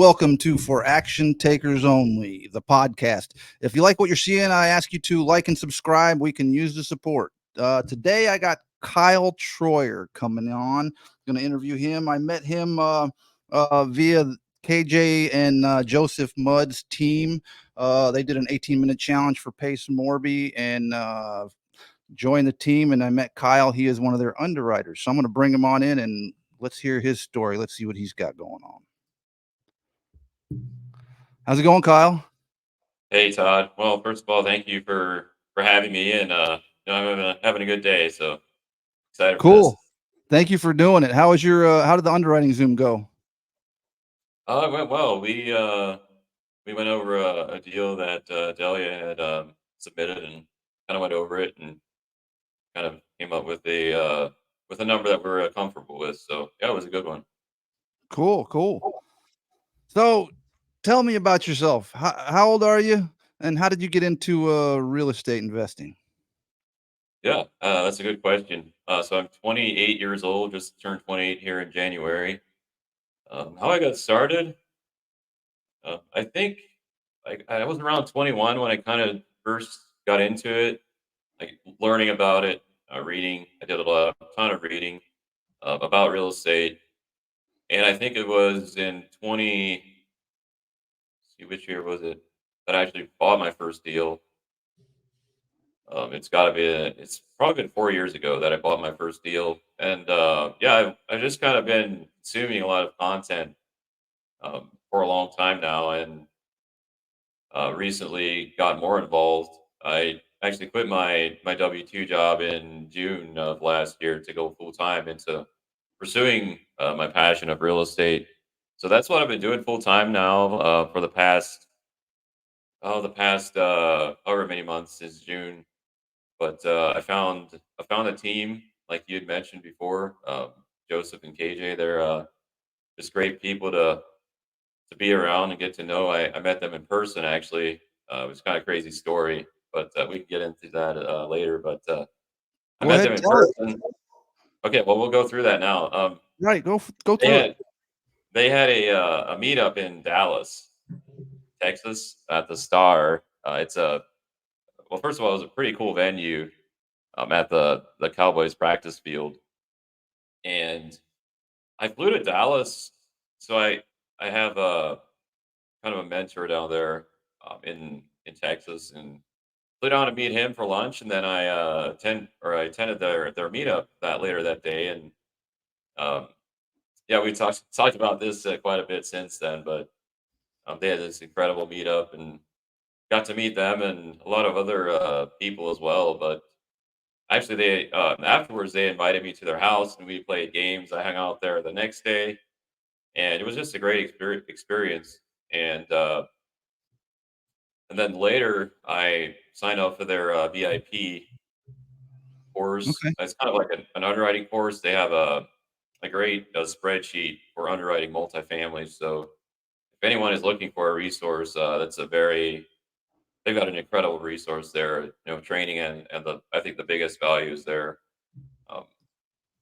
welcome to For Action Takers Only, the podcast. If you like what you're seeing, I ask you to like and subscribe. We can use the support. Today, I got Kyle Troyer coming on. Going to interview him. I met him via KJ and Joseph Mudd's team. They did an 18-minute challenge for Pace Morby and joined the team. And I met Kyle. He is one of their underwriters. So I'm going to bring him on in and let's hear his story. Let's see what he's got going on. How's it going, Kyle? Hey Todd. Well, first of all, thank you for having me, and I'm having a good day, so excited for this. Cool. Thank you for doing it. How was your how did the underwriting Zoom go? It went well. We went over a deal that Delia had submitted, and kind of went over it, and kind of came up with a number that we're comfortable with. So yeah, it was a good one. Cool, cool. So tell me about yourself. How old are you? And how did you get into real estate investing? Yeah, that's a good question. So I'm 28 years old, just turned 28 here in January. How I got started? I think I was around 21 when I kind of first got into it, like learning about it, reading. I did a ton of reading about real estate, and I think it was in 20. See, which year was it that I actually bought my first deal? It's got to be. It's probably been 4 years ago that I bought my first deal, and yeah, I've just kind of been consuming a lot of content for a long time now, and recently got more involved. I actually quit my W-2 job in June of last year to go full time into pursuing my passion of real estate. So that's what I've been doing full time now for the past however many months since June. But I found a team like you had mentioned before, Joseph and KJ. They're just great people to be around and get to know. I met them in person actually. It was kind of crazy story, but we can get into that later. But I Go met ahead, them in tell us. person. Okay, well we'll go through that now. Right, go They through it. had they had a meetup in Dallas, Texas, at the Star. It's a well, first of all, it was a pretty cool venue at the Cowboys practice field, and I flew to Dallas, so I have a kind of a mentor down there in Texas, and flew down to meet him for lunch, and then I attended their meetup that later that day, and um, yeah, we talked about this quite a bit since then. But they had this incredible meetup, and got to meet them and a lot of other people as well. But actually, they afterwards they invited me to their house, and we played games. I hung out there the next day, and it was just a great experience. And then later, I signed up for their VIP course. Okay. It's kind of like an underwriting course. They have a great spreadsheet for underwriting multifamily. So if anyone is looking for a resource, that's a very they've got an incredible resource there. Training and I think the biggest value is um,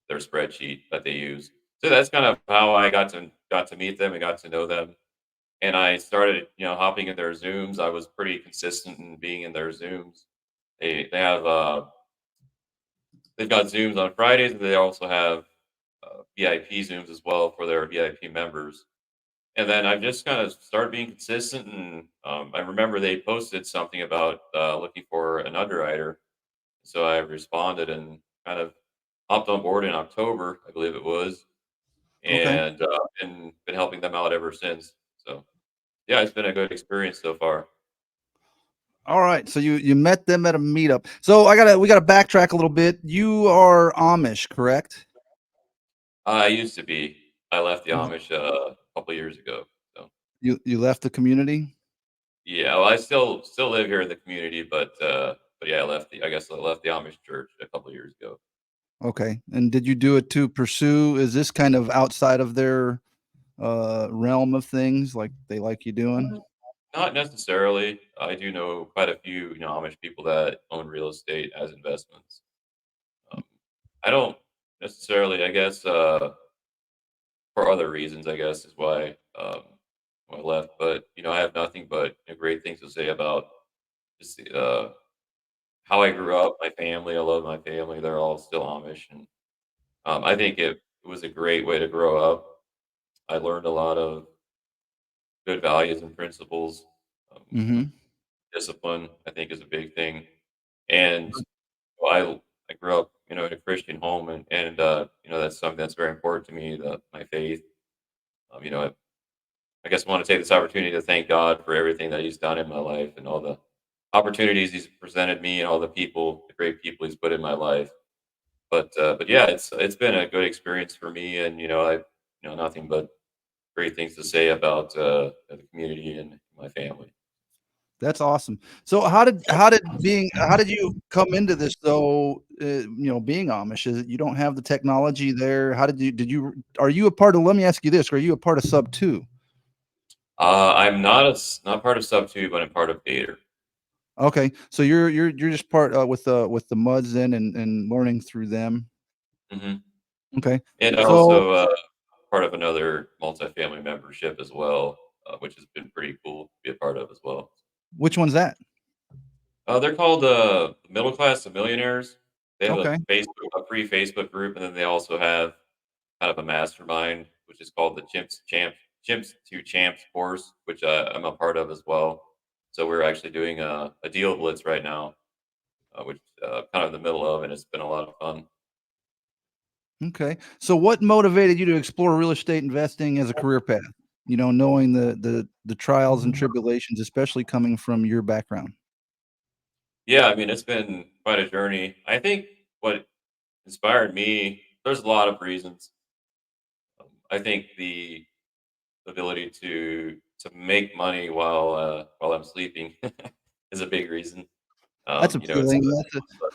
their spreadsheet that they use. So that's kind of how I got to meet them and got to know them. And I started, hopping in their Zooms. I was pretty consistent in being in their Zooms. They have they've got Zooms on Fridays, and they also have VIP Zooms as well for their VIP members. And then I've just kind of started being consistent. And I remember they posted something about looking for an underwriter, so I responded and kind of hopped on board in October, I believe it was, Okay. and been helping them out ever since. So yeah, it's been a good experience so far. All right. So you met them at a meetup. So we gotta backtrack a little bit. You are Amish, correct? I used to be. I left the Mhm. Amish a couple years ago. So You left the community? yeah, well, I still live here in the community, but yeah, I guess I left the Amish church a couple years ago. Okay. And did you do it to pursue, is this kind of outside of their realm of things like they like you doing? Mm. Not necessarily. I do know quite a few, Amish people that own real estate as investments. Um, I don't necessarily, I guess, for other reasons, I guess, is why. when I left. But I have nothing but great things to say about just how I grew up, my family. I love my family. They're all still Amish, and I think it was a great way to grow up. I learned a lot of good values and principles. Um, Hmm. Discipline, I think, is a big thing, and I grew up, in a Christian home, and that's something that's very important to me. My faith. I guess I want to take this opportunity to thank God for everything that He's done in my life and all the opportunities He's presented me and all the great people He's put in my life. But yeah, it's been a good experience for me, and I nothing but great things to say about the community and my family. That's awesome. So how did you come into this though? Being Amish, is it, you don't have the technology there. How did you are you a part of? Let me ask you this: are you a part of Sub Two? I'm not part of Sub Two, but I'm part of Gator. Okay, so you're just part with the Muds then and learning through them. Hmm. Okay, And I so also part of another multifamily membership as well, which has been pretty cool to be a part of as well. which one's that? They're called Middle Class to Millionaires. They have Okay, a free Facebook group, and then they also have kind of a mastermind, which is called the Chimps to Champs course, which I'm a part of as well. So we're actually doing a deal blitz right now, which kind of in the middle of, and it's been a lot of fun. okay. So what motivated you to explore real estate investing as a career path? Knowing the trials and tribulations, especially coming from your background. Yeah, I mean it's been quite a journey. I think what inspired me, there's a lot of reasons. I think the ability to make money while I'm sleeping is a big reason. That's It's appealing.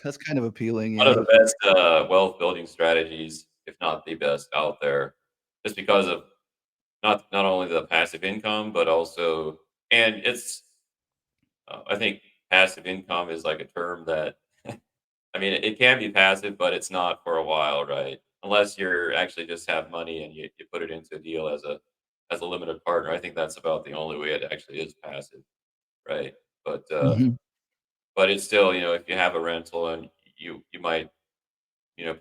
That's kind of appealing, one of yeah. the best wealth building strategies, if not the best out there, just because of not only the passive income, but also, and it's I think passive income is like a term that I mean it can be passive, but it's not for a while, right? Unless you're actually just have money and you put it into a deal as a limited partner. I think that's about the only way it actually is passive, right? But uh, Mhm. but it's still, if you have a rental and you might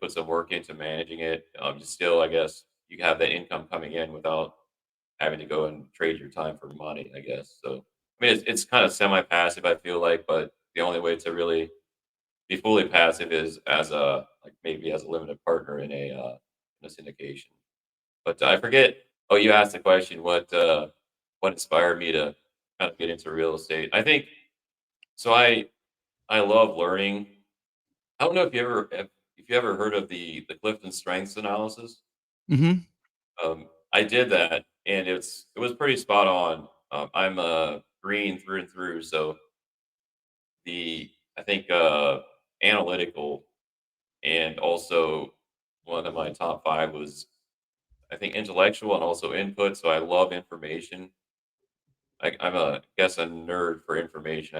put some work into managing it, you still, I guess, you have that income coming in without having to go and trade your time for money, I guess. So, I mean, it's kind of semi-passive, I feel like, but the only way to really be fully passive is as a like maybe as a limited partner in a syndication. But I forget. Oh, you asked the question. What inspired me to kind of get into real estate? I think so. I love learning. I don't know if you ever heard of the Clifton Strengths analysis. Mhm. I did that, and it was pretty spot on. I'm green through and through, so the I think analytical and also one of my top five was I think intellectual and also input. So I love information. I'm a guess a nerd for information.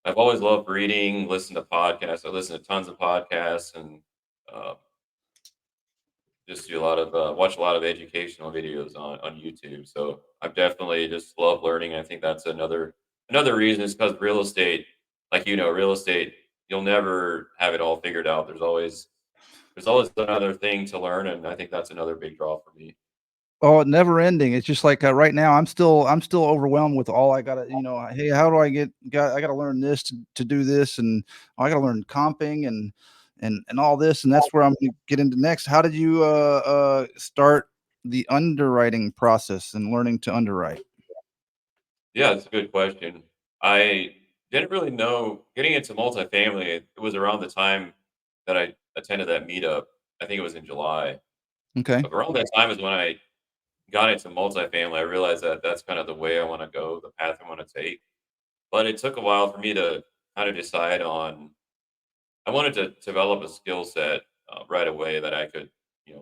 I've always loved reading, listen to podcasts. I listen to tons of podcasts and uh, just do a lot of watch a lot of educational videos on YouTube. So I've definitely just love learning. I think that's another reason is because real estate, like real estate, you'll never have it all figured out. There's always another thing to learn, and I think that's another big draw for me. Oh, never ending. It's just like, right now, I'm still overwhelmed with all I gotta, hey, how do I gotta learn this to do this, and I gotta learn comping and all this, and that's where I'm gonna get into next. How did you start the underwriting process and learning to underwrite? Yeah, it's a good question. I didn't really know getting into multifamily. It was around the time that I attended that meetup. I think it was in July. Okay. Around that time is when I got into multifamily. I realized that that's kind of the way I want to go, the path I want to take. But it took a while for me to kind of decide on. I wanted to develop a skill set right away that I could,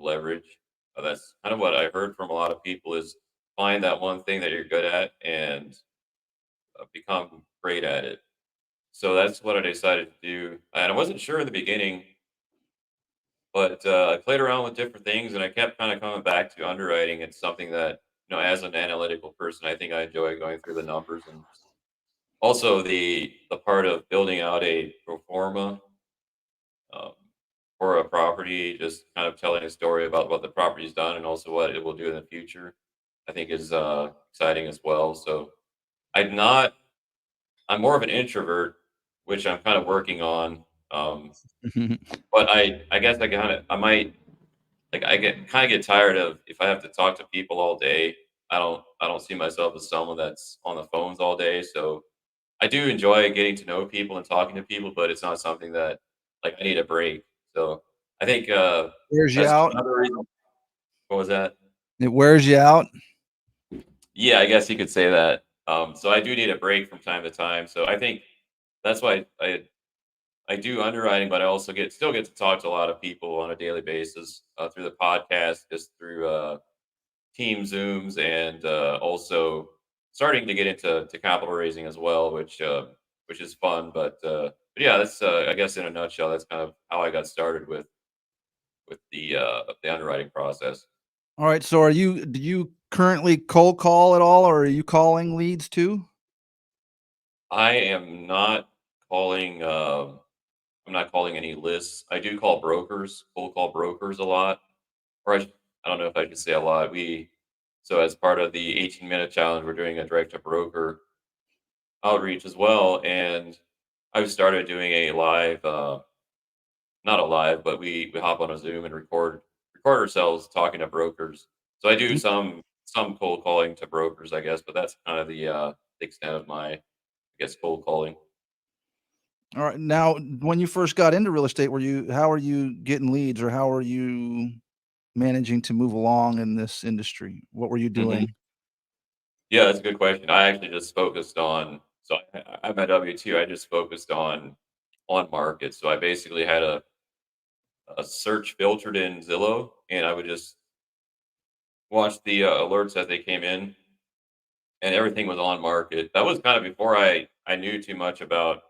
leverage. That's kind of what I heard from a lot of people is find that one thing that you're good at and become great at it. So that's what I decided to do. And I wasn't sure in the beginning, but I played around with different things, and I kept kind of coming back to underwriting. It's something that as an analytical person, I think I enjoy going through the numbers and also the part of building out a pro forma um, for a property, just kind of telling a story about what the property's done and also what it will do in the future. I think is exciting as well. So I'm not. I'm more of an introvert, which I'm kind of working on. Um, but I guess I might like I get kind of get tired of if I have to talk to people all day. I don't see myself as someone that's on the phones all day. So I do enjoy getting to know people and talking to people, but it's not something that like I need a break. So I think Wears you that's out. another reason. What was that? It wears you out. Yeah, I guess you could say that. So I do need a break from time to time. So I think that's why I do underwriting, but I also still get to talk to a lot of people on a daily basis through the podcast, just through team Zooms, and also starting to get into capital raising as well, which is fun. But yeah, that's I guess in a nutshell, that's kind of how I got started with the underwriting process. All right. So do you currently cold call at all, or are you calling leads too? I am not calling. I'm not calling any lists. I do call brokers, cold call brokers a lot, or I don't know if I should say a lot. So as part of the 18-minute challenge, we're doing a direct to broker outreach as well, and I've started doing a live, not a live, but we hop on a Zoom and record ourselves talking to brokers. So I do Mm. some cold calling to brokers, I guess, but that's kind of the extent of my, I guess, cold calling. All right. Now, when you first got into real estate, how are you getting leads, or how are you managing to move along in this industry? What were you Hmm. doing? Yeah, that's a good question. I actually just focused on. So I'm at W2. I just focused on market. So I basically had a search filtered in Zillow, and I would just watch the alerts as they came in, and everything was on market. That was kind of before I knew too much about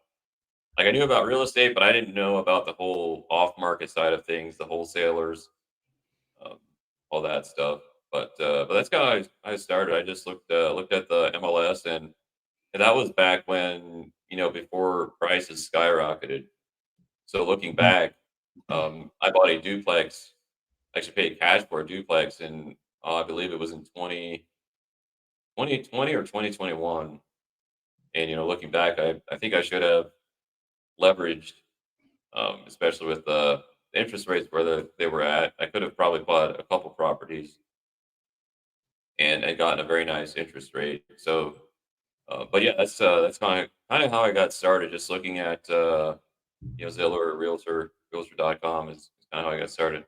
like I knew about real estate, but I didn't know about the whole off market side of things, the wholesalers, um, all that stuff. But that's kind of how I started. I just looked at the MLS, and that was back when before prices skyrocketed. So looking Mhm. back, I bought a duplex. Actually paid cash for a duplex, and I believe it was in 2020 or 2021. And looking back, I think I should have leveraged, especially with the interest rates where they were at. I could have probably bought a couple properties and gotten a very nice interest rate. So, but yeah, that's kind of how I got started. Just looking at Zillow or Realtor.com is kind of how I got started.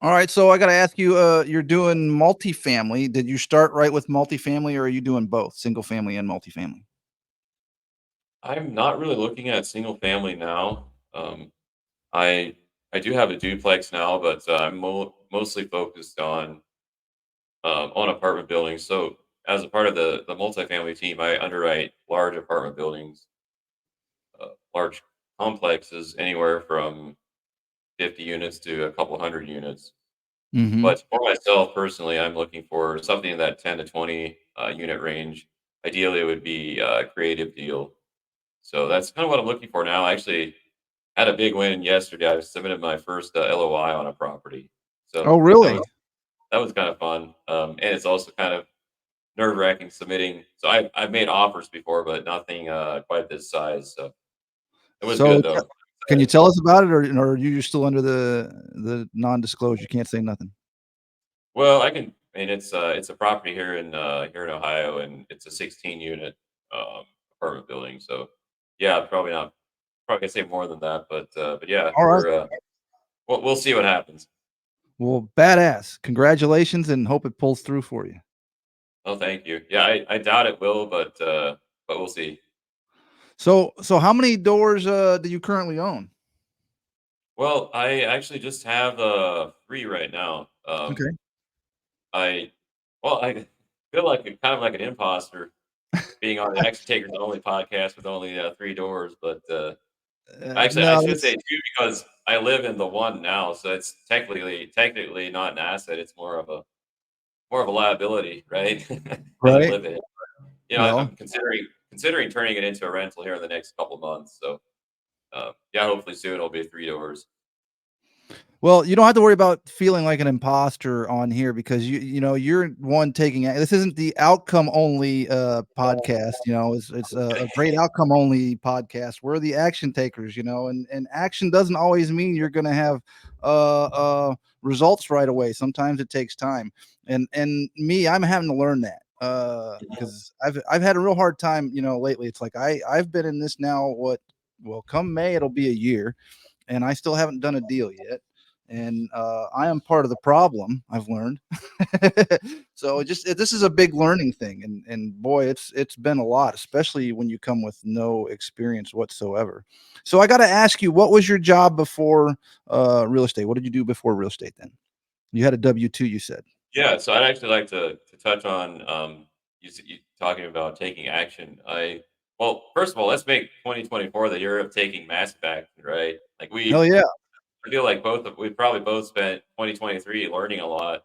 All right. So I got to ask you, you're doing multifamily. Did you start right with multifamily, or are you doing both single family and multifamily? I'm not really looking at single family now. I I do have a duplex now, but I'm mostly focused on apartment buildings. So as a part of the multifamily team, I underwrite large apartment buildings, large complexes, anywhere from 50 units to a couple hundred units. Mhm. But for myself personally, I'm looking for something in that 10 to 20 unit range. Ideally, it would be a creative deal. So that's kind of what I'm looking for now. I actually had a big win yesterday. I submitted my first LOI on a property. Oh, So really? that was kind of fun. And it's also kind of nerve wracking submitting. So I've made offers before, but nothing quite this size. So it was So, good though. can you Excited. tell us about it, or are you still under the non-disclosure? You can't say nothing. Well, I can. I mean, it's a property here in Ohio, and it's a 16 unit apartment building. So yeah, probably gonna say more than that, but yeah, All right. we'll see what happens. Well, badass. Congratulations, and hope it pulls through for you. Oh, thank you. Yeah, I doubt it will, but we'll see. So how many doors do you currently own? Well, I actually just have 3 right now. Okay. I well, I feel like kind of like an imposter being on the Exit Takers Only podcast with only 3 doors, but actually I No, should say it's 2 because I live in the one now, so it's technically not an asset. It's more of more of a liability, right? Than a Right. live in. Well, I'm considering turning it into a rental here in the next couple months. So yeah, hopefully soon it'll be three doors. Well, you don't have to worry about feeling like an imposter on here because you're one taking this isn't the outcome only podcast, it's a great outcome only podcast. We're the action takers, and action doesn't always mean you're going to have uh results right away. Sometimes it takes time. And me, I'm having to learn that because I've had a real hard time, lately. It's like I've been in this now well, come May it'll be a year and I still haven't done a deal yet. And I am part of the problem. I've learned. So this is a big learning thing, and boy, it's been a lot, especially when you come with no experience whatsoever. So I got to ask you, what was your job before real estate? What did you do before real estate? Then you had a W-2, you said. Yeah, so I'd actually like to touch on you talking about taking action. I Well, first of all, let's make 2024 the year of taking massive action, right? Like Hell yeah. I feel like we probably both spent 2023 learning a lot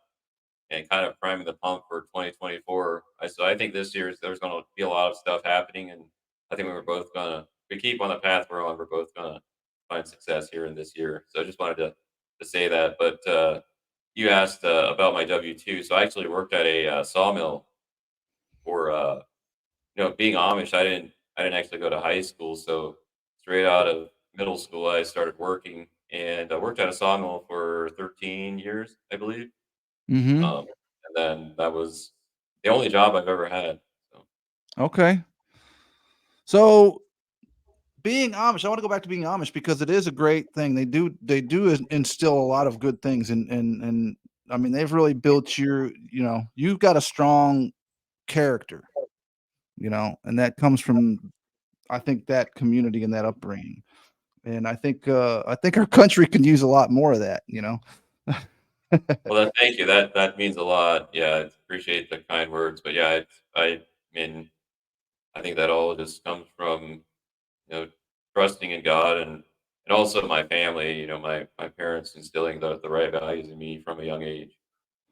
and kind of priming the pump for 2024. So I think this year there's going to be a lot of stuff happening, and I think we keep on the path we're on. We're both gonna find success here in this year. So I just wanted to say that. But you asked about my W-2, so I actually worked at a sawmill for being Amish. I didn't actually go to high school, so straight out of middle school I started working, and I worked at a sawmill for 13 years, I believe. Mm-hmm. Um, and then that was the only job I've ever had. So Okay. So being Amish, I want to go back to being Amish because it is a great thing. They do instill a lot of good things, and I mean they've really built you've got a strong character, and that comes from I think that community and that upbringing. And I think our country can use a lot more of that. well, thank you. That means a lot. Yeah, I appreciate the kind words. But yeah, I mean, I think that all just comes from trusting in God and also my family. My parents instilling the right values in me from a young age.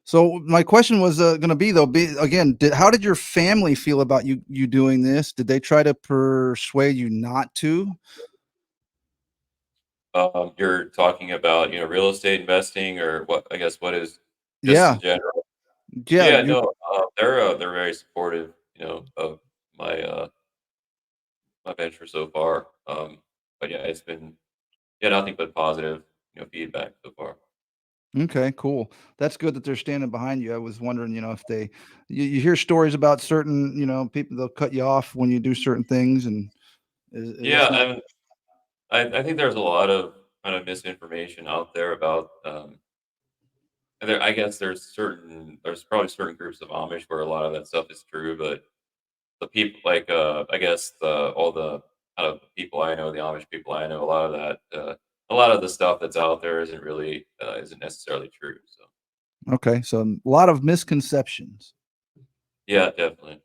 So my question was going to be though, again, how did your family feel about you doing this? Did they try to persuade you not to? You're talking about real estate investing or what? I guess what is just Yeah, in general. yeah, Yeah, you no, they're very supportive, of my my venture so far. But yeah, it's been nothing but positive, feedback so far. okay, cool. That's good that they're standing behind you. I was wondering, if you hear stories about certain, people they'll cut you off when you do certain things, and Yeah, it's not. and I think there's a lot of kind of misinformation out there about. And I guess there's probably certain groups of Amish where a lot of that stuff is true, but the people like I guess the all the kind of people I know, the Amish people I know, a lot of the stuff that's out there isn't necessarily true. So Okay, so a lot of misconceptions. yeah, definitely.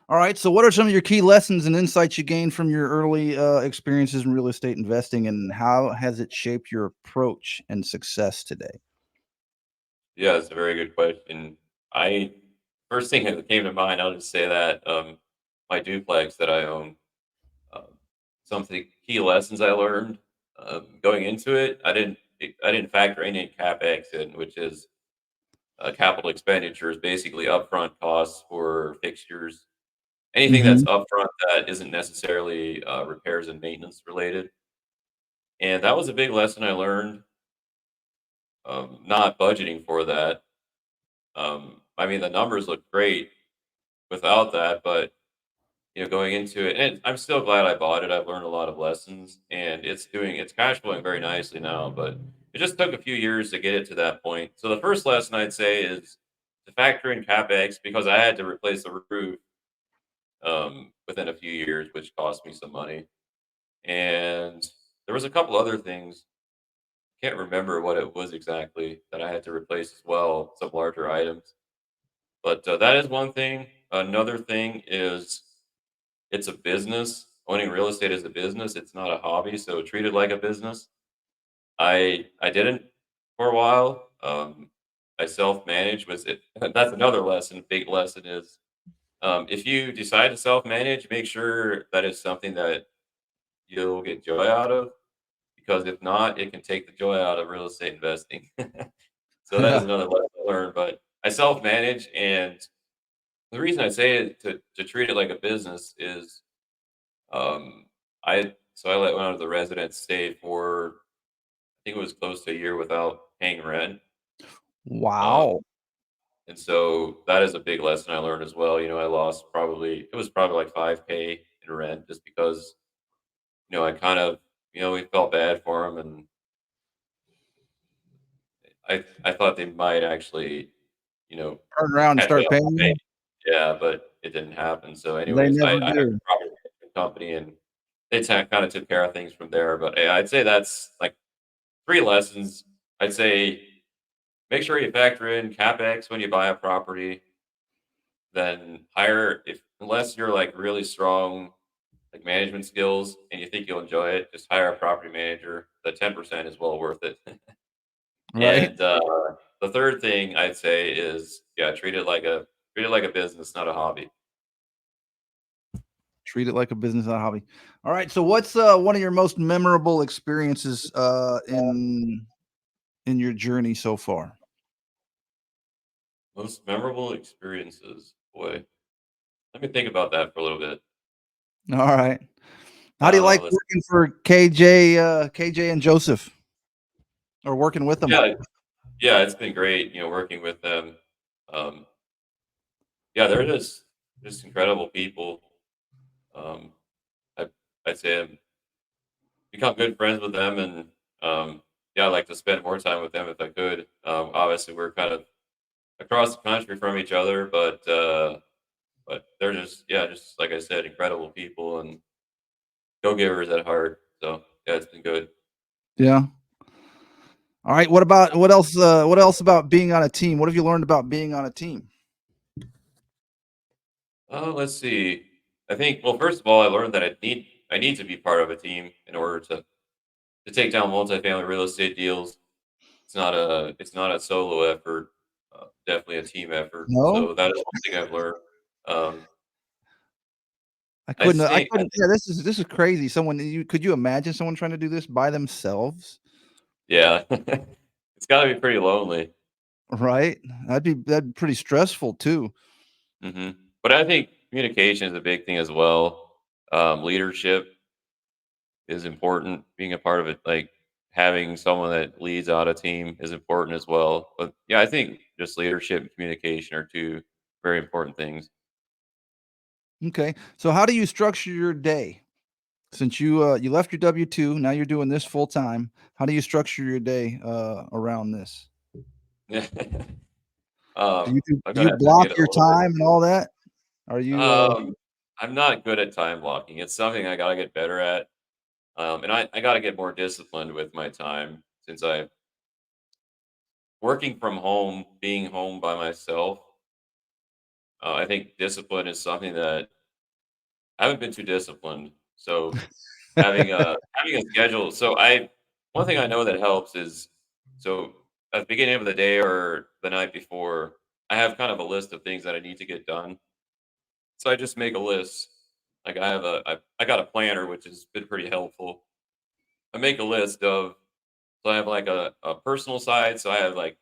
All right, so what are some of your key lessons and insights you gained from your early experiences in real estate investing, and how has it shaped your approach and success today? Yeah, it's a very good question. I First thing that came to mind, I'll just say that my duplex that I own, um, some of the key lessons I learned going into it, I didn't factor any capex in, which is capital expenditures, basically upfront costs for fixtures, anything that's Mhm. upfront that isn't necessarily repairs and maintenance related. And that was a big lesson I learned. Not budgeting for that. I mean, the numbers look great without that, but going into it, and I'm still glad I bought it. I've learned a lot of lessons, and it's cash flowing very nicely now. But it just took a few years to get it to that point. So the first lesson I'd say is to factor in capex because I had to replace the roof within a few years, which cost me some money. And there was a couple other things. Can't remember what it was exactly that I had to replace as well. Some larger items, but that is one thing. Another thing is it's a business. Owning real estate is a business. It's not a hobby, so treat it like a business. I didn't for a while. I self manage was it. That's another lesson. Big lesson is if you decide to self manage, make sure that is something that you'll get joy out of. Because if not, it can take the joy out of real estate investing. So that is Yeah. another lesson I learned. But I self manage, and the reason I say it to treat it like a business is um, I let one of the residents stay for I think it was close to a year without paying rent. Um, Wow. and so that is a big lesson I learned as well. I lost it was probably like 5K in rent just because, I kind of, we felt bad for him, and I thought they might actually, you know, Turn around and catch start up paying on me. you. Yeah, but it didn't happen. So They anyways, never I have do. a property management company, and they kinda took care of things from there. But, yeah, I'd say that's, like, 3 lessons. I'd say make sure you factor in CapEx when you buy a property, then hire if unless you're, like, really strong, like, management skills and you think you'll enjoy it, just hire a property manager. The 10% is well worth it. Right. And, the 3rd thing I'd say is, yeah, treat it like a business, not a hobby. Treat it like a business, not a hobby. All right. So what's one of your most memorable experiences in your journey so far? Most memorable experiences? Boy, let me think about that for a little bit. All right. How do you like Let's working for KJ and Joseph, or working with them? yeah, yeah, it's been great, working with them. Um, yeah, they're just incredible people. Um, I I'd say I've become good friends with them, and yeah, I'd like to spend more time with them if I could. Obviously, we're kind of across the country from each other, but they're just yeah, just like I said, incredible people and go givers at heart. So yeah, it's been good. Yeah. All right. What else about being on a team? What have you learned about being on a team? Let's see. I think well, first of all, I learned that I need to be part of a team in order to take down multifamily real estate deals. It's not a solo effort. Definitely a team effort. No, So that is one thing I've learned. Um, I I couldn't. think Yeah, this is crazy. Could you imagine someone trying to do this by themselves? yeah, it's got to be pretty lonely. Right? That'd be pretty stressful too. hmm But I think communication is a big thing as well. Leadership is important. Being a part of it, like having someone that leads out a team, is important as well. But yeah, I think just leadership and communication are two very important things. Okay. So how do you structure your day? Since you left your W-2, now you're doing this full time. How do you structure your day around this? Yeah, Do you I'm do gonna you have to block get a your little bit. time and all that? Are you I'm not good at time blocking. It's something I gotta get better at, and I gotta get more disciplined with my time since I working from home, being home by myself. I think discipline is something that I haven't been too disciplined. So having a schedule. So I one thing I know that helps is so at the beginning of the day or the night before, I have kind of a list of things that I need to get done. So I just make a list. Like I got a planner which has been pretty helpful. I make a list of so I have like a personal side. So I have like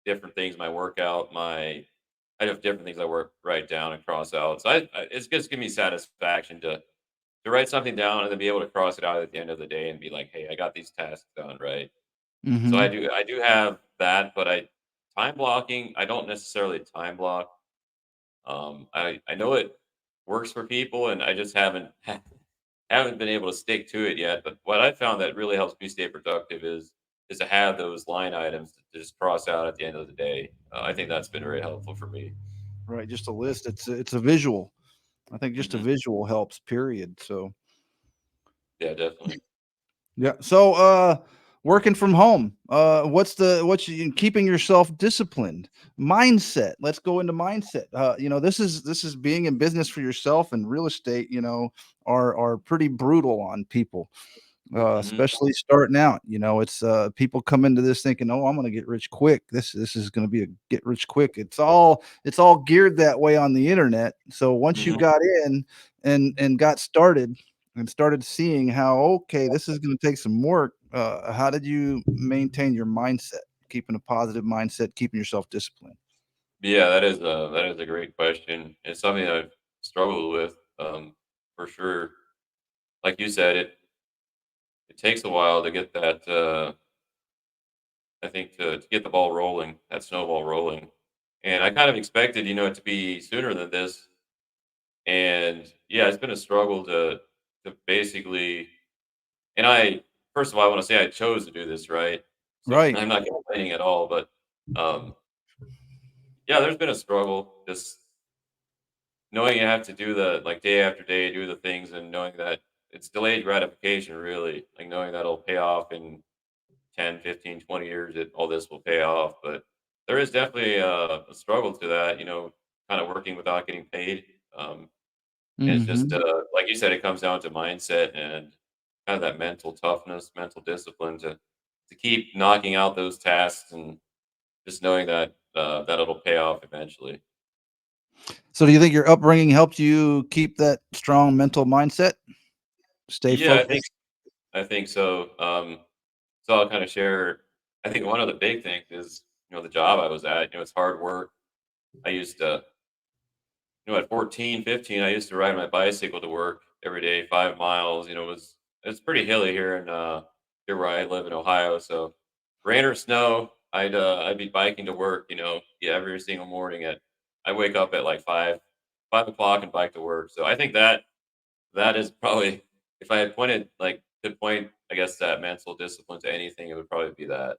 different things, my workout, I have different things I work write down and cross out. So it's just give me satisfaction to write something down and then be able to cross it out at the end of the day and be like, hey, I got these tasks done, right? So Mhm. I do have that, but I time blocking, I don't necessarily time block. I know it works for people, and I just haven't been able to stick to it yet. But what I found that really helps me stay productive is to have those line items to just cross out at the end of the day. I think that's been very helpful for me. Right, just a list. It's a visual. I think just a hmm visual helps, period. So, Yeah, definitely. yeah. So, working from home, keeping yourself disciplined? Mindset. Let's go into mindset. This is being in business for yourself, and real estate, are pretty brutal on people. Mhm, especially starting out. It's people come into this thinking, "Oh, I'm going to get rich quick. This is going to be a get rich quick." It's all geared that way on the internet. So once you mhm. got in and got started and started seeing how okay, this is going to take some work. How did you maintain your mindset, keeping a positive mindset, keeping yourself disciplined? Yeah, that is a great question. It's something I've struggled with, for sure. Like you said, it takes a while to get that, I think to get the ball rolling, that snowball rolling. And I kind of expected, it to be sooner than this. And yeah, it's been a struggle to basically, and I first of all I want to say I chose to do this, right? So Right. I'm not complaining at all, but um yeah, there's been a struggle just knowing you have to do the like day after day, do the things and knowing that it's delayed gratification really, like knowing that'll pay off in 10, 15, 20 years, all this will pay off. But there is definitely a struggle to that, kind of working without getting paid. And it's just, Mhm. like you said, it comes down to mindset and kind of that mental toughness, mental discipline to keep knocking out those tasks and just knowing that that it'll pay off eventually. So do you think your upbringing helped you keep that strong mental mindset? Stay Yeah, focused? I think so. So I'll kind of share. I think one of the big things is the job I was at. It's hard work. I used to at 14, 15, I used to ride my bicycle to work every day, 5 miles. It's pretty hilly here in here where I live in Ohio. So rain or snow, I'd be biking to work. Yeah, every single morning I wake up at like 5 o'clock and bike to work. So I think that is probably if I had pointed like could point I guess that mental discipline to anything, it would probably be that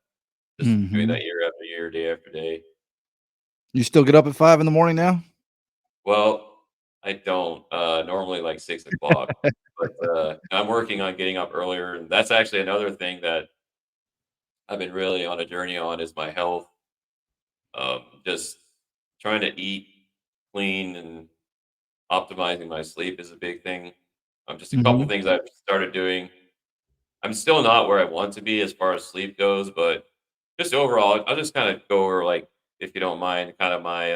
just doing Mhm. that year after year, day after day. You still get up at 5 in the morning now? Well, I don't, normally, like, 6 o'clock, but, I'm working on getting up earlier, and that's actually another thing that I've been really on a journey on is my health, just trying to eat clean and optimizing my sleep is a big thing. Just a couple Mhm. things I've started doing. I'm still not where I want to be as far as sleep goes, but just overall, I'll just kinda go over, like, if you don't mind, kind of my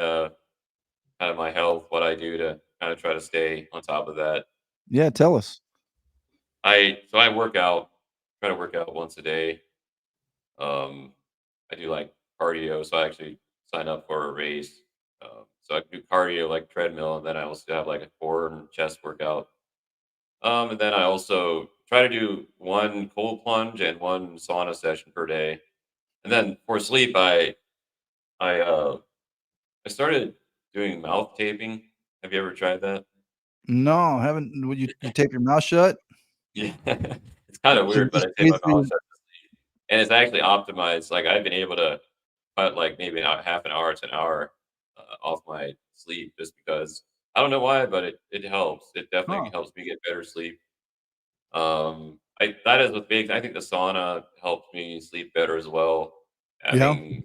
health, what I do to kinda try to stay on top of that. Yeah, tell us. I work out, try to work out once a day. Um, I do like cardio, so I actually sign up for a race. So I do cardio like treadmill, and then I also have like a core and chest workout. And then I also try to do one cold plunge and one sauna session per day. And then for sleep, I I started doing mouth taping. Have you ever tried that? No, haven't would you tape your mouth shut? Yeah, it's kind of So you weird, but just I take breathe my mouth through. shut. And it's actually optimized, like, I've been able to cut, like, maybe not half an hour to an hour, off my sleep just because I don't know why, but it helps. It definitely Huh. helps me get better sleep. I that is a big I think the sauna helps me sleep better as well. Yeah. Having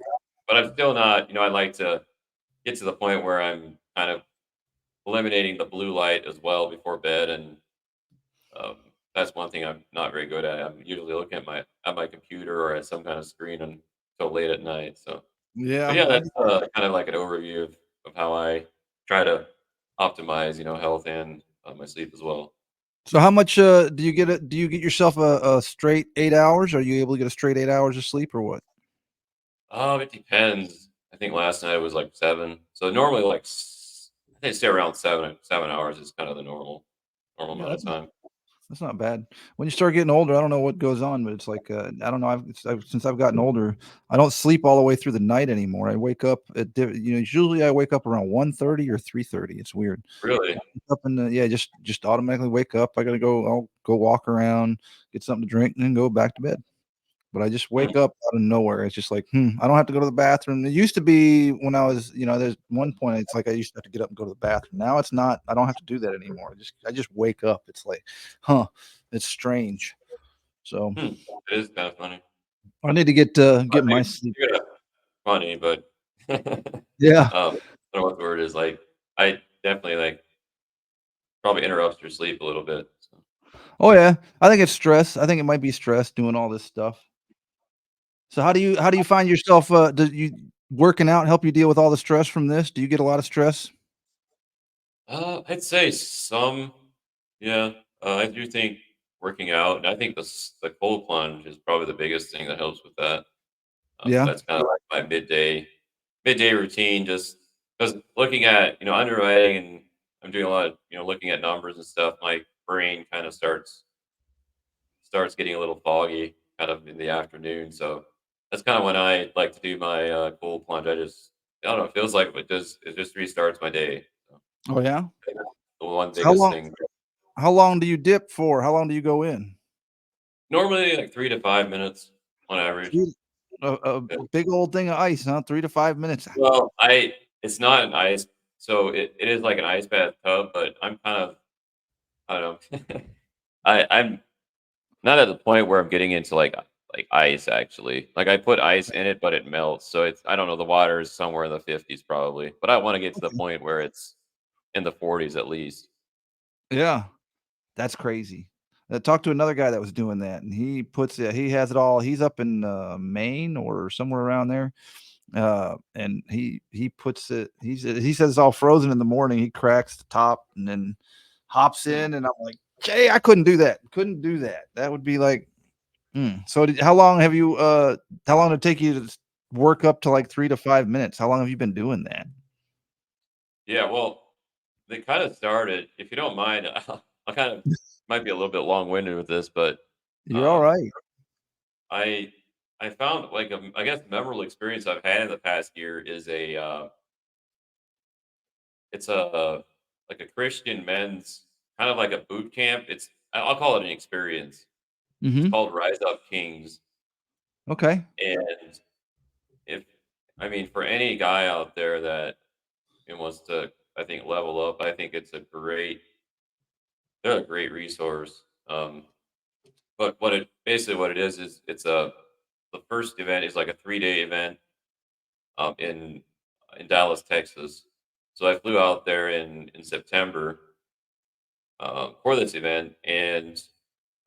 but I'm still not I'd like to get to the point where I'm kind of eliminating the blue light as well before bed, and, um, that's one thing I'm not very good at. I'm usually looking at my computer or at some kind of screen until late at night, so but Yeah. yeah, that's, kind of like an overview of how I try to optimize, health and, my sleep as well. So how much, do you get yourself a straight 8 hours? Are you able to get a straight 8 hours of sleep or what? It depends. I think last night was like 7. So normally like I think stay around 7 hours is kind of the normal Yeah, amount of time. that's not bad. When you start getting older, I don't know what goes on, but it's like, I don't know, since I've gotten older, I don't sleep all the way through the night anymore. I wake up at usually I wake up around 1:30 or 3:30. It's weird. Really? Up in the yeah, just automatically wake up. I'll go walk around, get something to drink, and then go back to bed. But I just Hmm. wake up out of nowhere. It's just like, I don't have to go to the bathroom. It used to be when I was, there's one point it's like I used to have to get up and go to the bathroom. Now it's not. I don't have to do that anymore. I just wake up. It's like, huh, it's strange. So Hmm. It is kind of funny. I need to I get think my it's sleep. yeah, funny, but Yeah. I don't know what the word is. Like I definitely like probably interrupts your sleep a little bit. So. Oh yeah, I think it's stress. I think it might be stress doing all this stuff. So how do you find yourself? Do you working out help you deal with all the stress from this? Do you get a lot of stress? I'd say some, yeah. I do think working out, and I think the cold plunge is probably the biggest thing that helps with that. Yeah. That's kind of like my midday routine. Just because looking at underwriting, and I'm doing a lot of looking at numbers and stuff. My brain kind of starts getting a little foggy, kind of in the afternoon. So that's kind of when I like to do my cold plunge. I don't know. It feels like it just restarts my day. So Oh yeah. I think that's the one So how biggest long thing. how long do you dip for? How long do you go in? Normally, like 3 to 5 minutes on average. 3 a Yeah. big old thing of ice, huh? 3 to 5 minutes. Well, it's not an ice, so it is like an ice bath tub, but I'm kind of I don't know. I'm not at the point where I'm getting into like ice actually. Like I put ice in it, but it melts, so it's I don't know. The water is somewhere in the 50s probably, but I want to get to the Okay. point where it's in the 40s at least. Yeah, that's crazy. Talked to another guy that was doing that, and he has it all. He's up in, Maine or somewhere around there, and he puts it he says it's all frozen in the morning. He cracks the top and then hops Hmm. in, and I'm like, "Jay, I couldn't do that. Couldn't do that." That would be like So how long have you, how long did it take you to work up to, like, 3 to 5 minutes? How long have you been doing that? Yeah, well, they kind of started. If you don't mind, I kind of might be a little bit long-winded with this, but You're um, alright. I I found like I guess memorable experience I've had in the past year is it's a like a Christian men's kind of like a boot camp. I'll call it an experience. It's Mhm. called Rise Up Kings, Okay. and if I mean for any guy out there that wants to, I think level up, I think they're a great resource. But what it is it's a the first event is like a 3-day event um, in in Dallas, Texas. So I flew out there in September for this event, and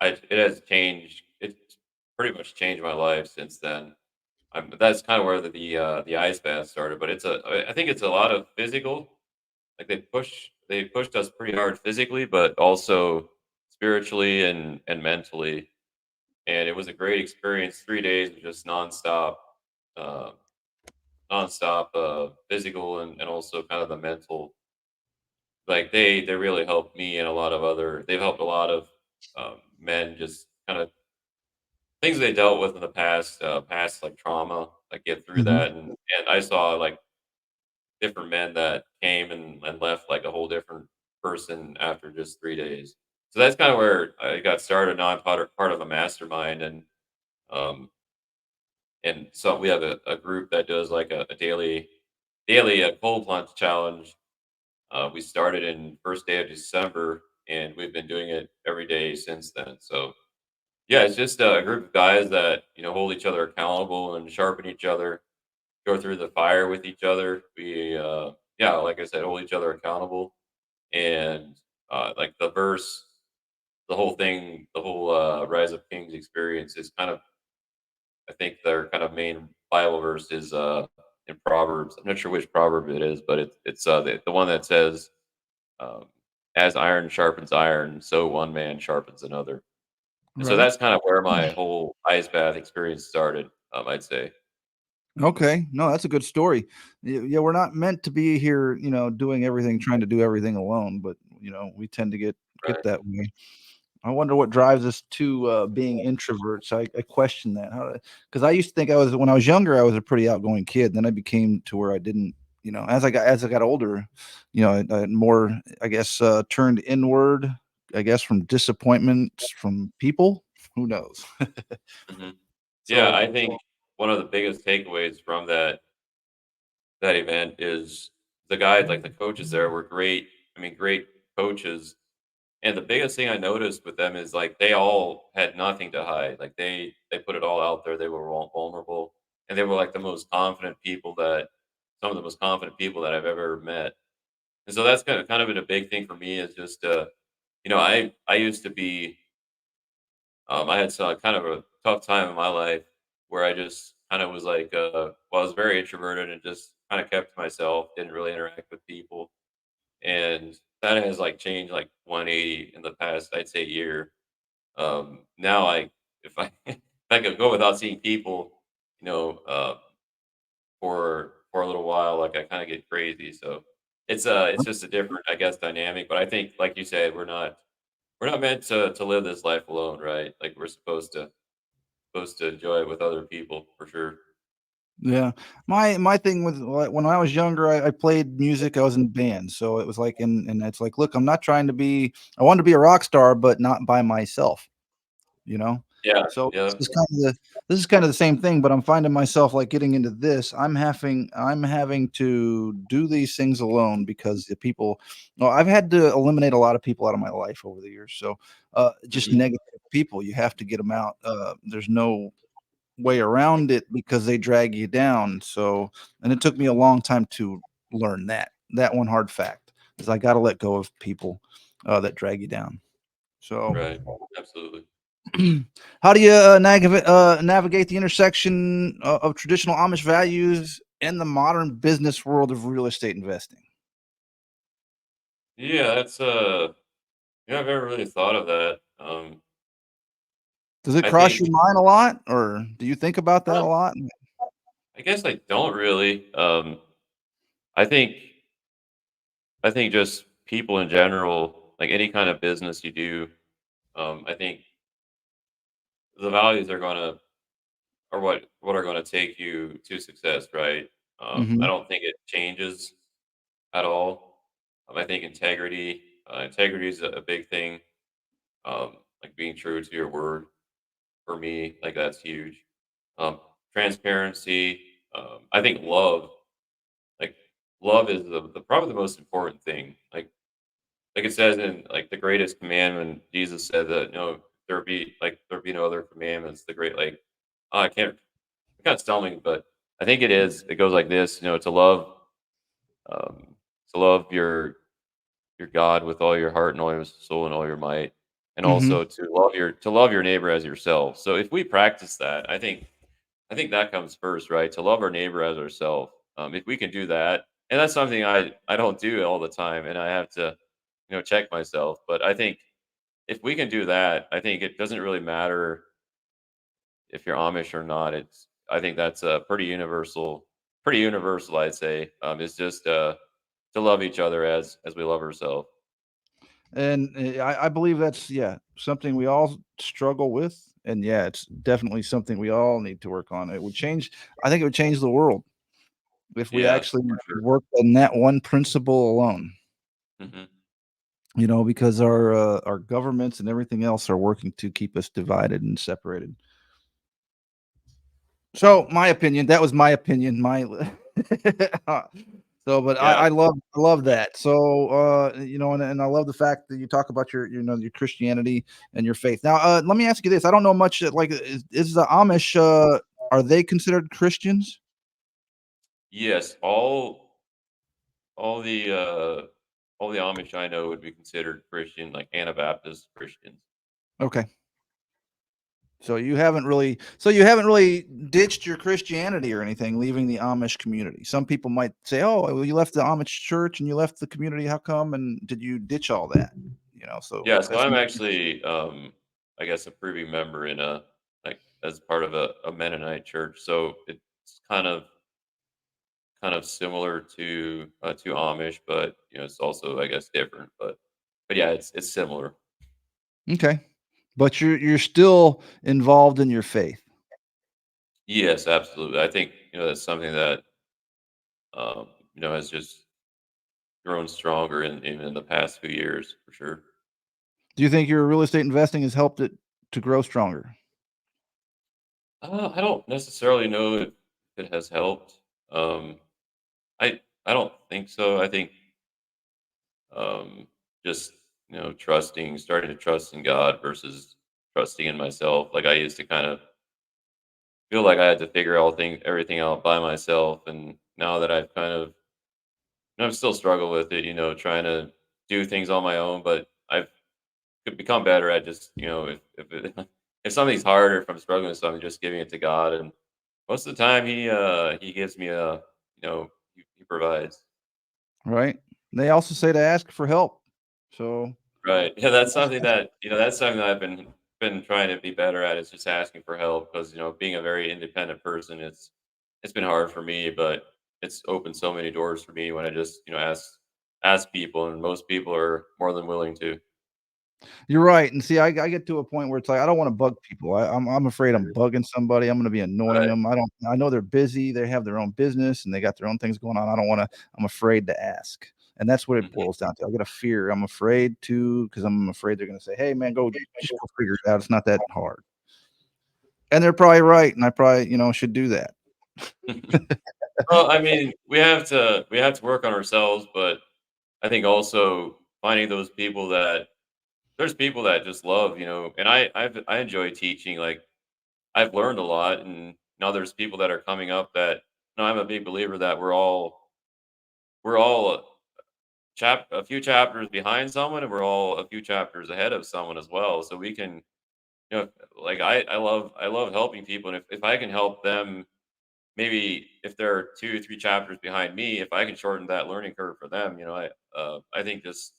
it has changed. It's pretty much changed my life since then. That's kind of where the ice bath started. But I think it's a lot of physical. Like they pushed us pretty hard physically, but also spiritually and mentally. And it was a great experience. 3 days of just uh, nonstop physical and also kind of the mental. Like they really helped me and a lot of other. They've helped a lot of men just kind of things they dealt with in the past, past like trauma, like get through Mhm. that. And I saw like different men that came and left like a whole different person after just 3 days. So that's kind of where I got started. Now I'm part of a mastermind, um, and so we have a group that does like a daily cold plunge challenge. We started in first day of December, and we've been doing it every day since then. So yeah, it's just a group of guys that hold each other accountable and sharpen each other, go through the fire with each other. Yeah, like I said, hold each other accountable, and like the whole thing, the whole Rise of Kings experience is kind of, I think their kind of main Bible verse is in Proverbs. I'm not sure which proverb it is, but it's the one that says, um, "As iron sharpens iron, so one man sharpens another." And so Right. that's kind of where my whole ice bath experience started. I'd say. Okay. No, that's a good story. Yeah, we're not meant to be here, doing everything, trying to do everything alone, but, we tend to get Right. that way. I wonder what drives us to, being introverts. I question that. Because I used to think when I was younger, I was a pretty outgoing kid. Then I became to where I didn't, as I got older, I had more, I guess, turned inward, I guess, from disappointments from people. Who knows? Hmm. Yeah, So, I think one of the biggest takeaways from that event is the guys, like the coaches there, were great. I mean, great coaches. And the biggest thing I noticed with them is like they all had nothing to hide. Like they put it all out there. They were vulnerable, and they were like the most confident people that some of the most confident people that I've ever met. And so that's kind of been a big thing for me is just I used to be. I had some kind of a tough time in my life where I just kind of was like, well, I was very introverted and just kind of kept to myself, didn't really interact with people, and that has like changed like 180 in the past, I'd say, year. Now if I if I could go without seeing people, you know, for a little while, like I kind of get crazy. So it's just a different, I guess, dynamic. But I think, like you said, we're not meant to live this life alone, right? Like we're supposed to enjoy it with other people for sure. Yeah. My thing with when I was younger, I played music. I was in bands, so it was like, and it's like, look, I'm not trying to be. I wanted to be a rock star, but not by myself. You know. Yeah, So yeah, this is kind of the same thing, but I'm finding myself like getting into this. I'm having to do these things alone because the people. Well, I've had to eliminate a lot of people out of my life over the years. So just hmm, negative people, you have to get them out. There's no way around it because they drag you down. So, and it took me a long time to learn that one hard fact is I got to let go of people that drag you down. So, right, absolutely. how do you navigate the intersection of traditional Amish values and the modern business world of real estate investing? Yeah, I've never really thought of that. Does it I cross think your mind a lot, or do you think about that uh, a lot? I guess I don't really. I think I think just people in general, like any kind of business you do, I think the values are gonna or what are gonna take you to success, right? I Hmm. don't think it changes at all. I think integrity is a big thing. Like being true to your word for me, like that's huge. Um, Transparency. I think like love is the probably the most important thing. Like it says in like the greatest commandment, Jesus said that there be no other commandments. The great like I can't I'm kind of stumbling, but I think it is. It goes like this, um, to love your God with all your heart and all your soul and all your might, and Hmm. also to love your neighbor as yourself. So if we practice that, I think that comes first, right? To love our neighbor as ourselves. If we can do that, and that's something I don't do all the time, and I have to check myself. But I think if we can do that, I think it doesn't really matter if you're Amish or not. I think that's a pretty universal. I'd say it's just to love each other as we love ourselves. And I believe that's, yeah, something we all struggle with. And yeah, it's definitely something we all need to work on. It would change, I think it would change the world if we Yeah, actually for sure. worked on that one principle alone. Hmm. Because our governments and everything else are working to keep us divided and separated. So my opinion, that was my opinion. My so, but I, Yeah, I love I love that. So and I love the fact that you talk about your Christianity and your faith. Now, let me ask you this. I don't know much. Like, is the Amish are they considered Christians? yes, all the Amish I know would be considered Christian, like Anabaptist Christians. Okay. So you haven't really ditched your Christianity or anything, leaving the Amish community. Some people might say, "Oh, well, you left the Amish church and you left the community. How come? And did you ditch all that?" So Yeah, so that's I'm actually, I guess, a privy member in a like as part of a Mennonite church. So it's kind of similar to Amish, but it's also, I guess, different. But yeah, it's similar. okay. But you're still involved in your faith. Yes, absolutely. I think that's something that has just grown stronger even in the past few years for sure. Do you think your real estate investing has helped it to grow stronger? I don't necessarily know if it has helped. Um, I don't think so. I think just starting to trust in God versus trusting in myself. Like I used to kind of feel like I had to figure everything out by myself, and now that I've kind of, I've still struggle with it. Trying to do things on my own, but I've could become better at just if it, if something's hard or if I'm struggling with something, just giving it to God, and most of the time he gives me a he provides. right? They also say to ask for help. So Right. Yeah, that's something that that's something that I've been trying to be better at is just asking for help because being a very independent person, it's been hard for me, but it's opened so many doors for me when I just ask people, and most people are more than willing to. you're right. And see, I get to a point where it's like I don't want to bug people. I'm afraid I'm Mhm. bugging somebody. I'm going to be annoying Right. them. I don't. I know they're busy. They have their own business and they got their own things going on. I don't want to. I'm afraid to ask, and that's what it Mhm. boils down to. I get a fear. I'm afraid to because I'm afraid they're going to say, "Hey, man, go just go figure it out. It's not that hard." And they're probably right, and I probably should do that. Well, I mean, we have to work on ourselves, but I think also finding those people that there's people that just love, and I enjoy teaching. Like I've learned a lot, and now there's people that are coming up that I'm a big believer that we're all a few chapters behind someone, and we're all a few chapters ahead of someone as well. So we can, like I love helping people, and if I can help them, maybe if they're 2 3 chapters behind me, if I can shorten that learning curve for them, I think just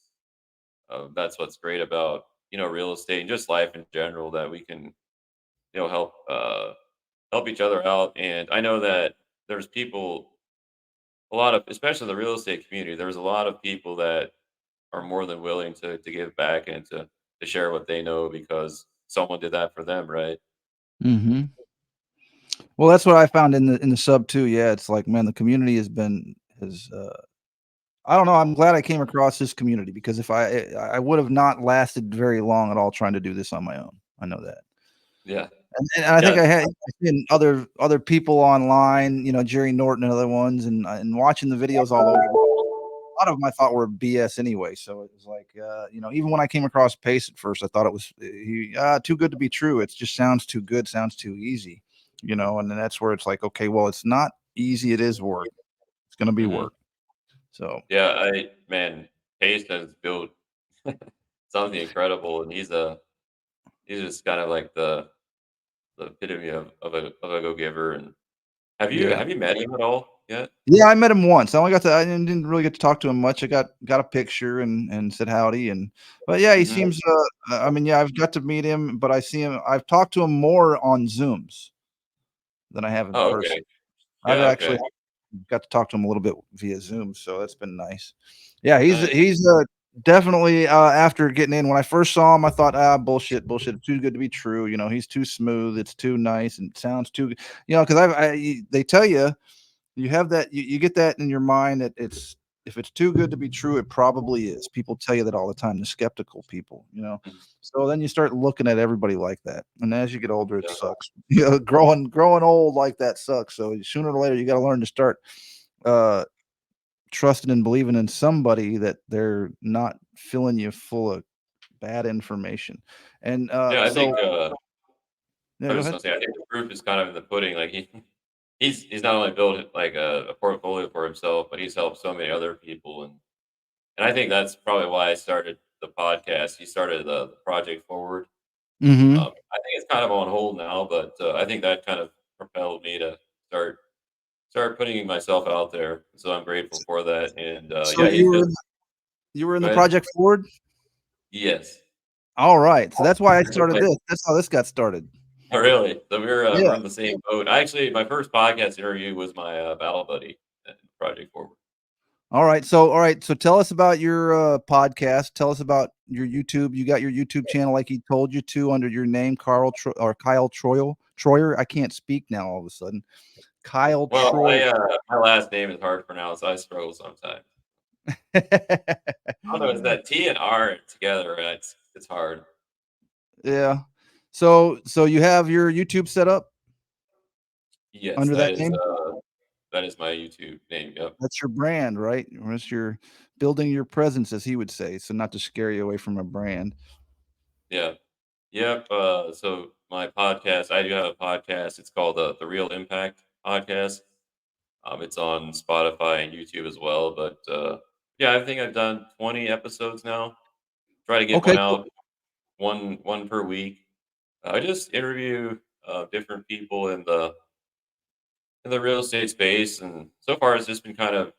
that's what's great about real estate and just life in general, that we can help each other out. And I know that there's people, a lot of, especially in the real estate community, there's a lot of people that are more than willing to give back and to share what they know because someone did that for them, right? Mhm. Well, that's what I found in the sub too. Yeah, it's like, man, the community has I don't know, I'm glad I came across this community because if I would have not lasted very long at all trying to do this on my own. I know that. Yeah, And I think yeah. I've seen other people online, Jerry Norton and other ones, and watching the videos all over. A lot of them I thought were BS anyway. So it was like, even when I came across Pace at first, I thought it was too good to be true. It just sounds too good, sounds too easy, and then that's where it's like, okay, well, it's not easy. It is work. It's going to be Hmm. work. So Yeah, man, Pace has built something incredible, and he's just kind of like the epitome of a go giver. And have you yeah. have you met him at all yet? Yeah, I met him once. I didn't really get to talk to him much. I got a picture and said howdy but yeah, he Hmm. seems I mean, yeah, I've got to meet him, but I've talked to him more on Zooms than I have in Oh, person. okay. I've Yeah, actually okay. got to talk to him a little bit via Zoom, so that's been nice. Yeah, Nice. definitely after getting in when I first saw him, I thought, bullshit, bullshit, too good to be true. He's too smooth, it's too nice and sounds too good. Because they tell you have that you get that in your mind that it's if it's too good to be true, it probably is. People tell you that all the time, the skeptical people. Mhm. So then you start looking at everybody like that. And as you get older, it Yeah. sucks. Growing old like that sucks. So sooner or later you got to learn to start uh trusting and believing in somebody that they're not filling you full of bad information. And Yeah, I think, yeah, I go was just ahead. gonna say, I think the proof is kind of in the pudding. Like he's not only built like a portfolio for himself, but he's helped so many other people, and I think that's probably why I started the podcast. He started the project forward. Hmm. I think it's kind of on hold now, but I think that kind of propelled me to start putting myself out there. So I'm grateful for that. And So yeah, he's just you were in go the ahead. Project Forward. Yes. All right. So that's why I That's started like, this. That's how this got started. oh, really? So Yeah. we're in the same boat. Actually, my first podcast interview was my battle buddy at Project Forward. All right. So tell us about your podcast. Tell us about your YouTube. You got your YouTube channel like he told you to under your name, Kyle Troyer. I can't speak now all of a sudden. Kyle Well, Troyer. my last name is hard to pronounce. I struggle sometimes. I don't know. Is that T and R together? It's hard. Yeah. So you have your YouTube set up Yes, under that name? that is my YouTube name. Yep. That's your brand, right? Unless you're building your presence, as he would say, so not to scare you away from a brand. Yeah. Yep. So my podcast, I do have a podcast. It's called the Real Impact Podcast. It's on Spotify and YouTube as well. But yeah, I think I've done 20 episodes now. Try to get one Okay, cool. out, one per week. I just interview different people in the real estate space, and so far it's just been kind of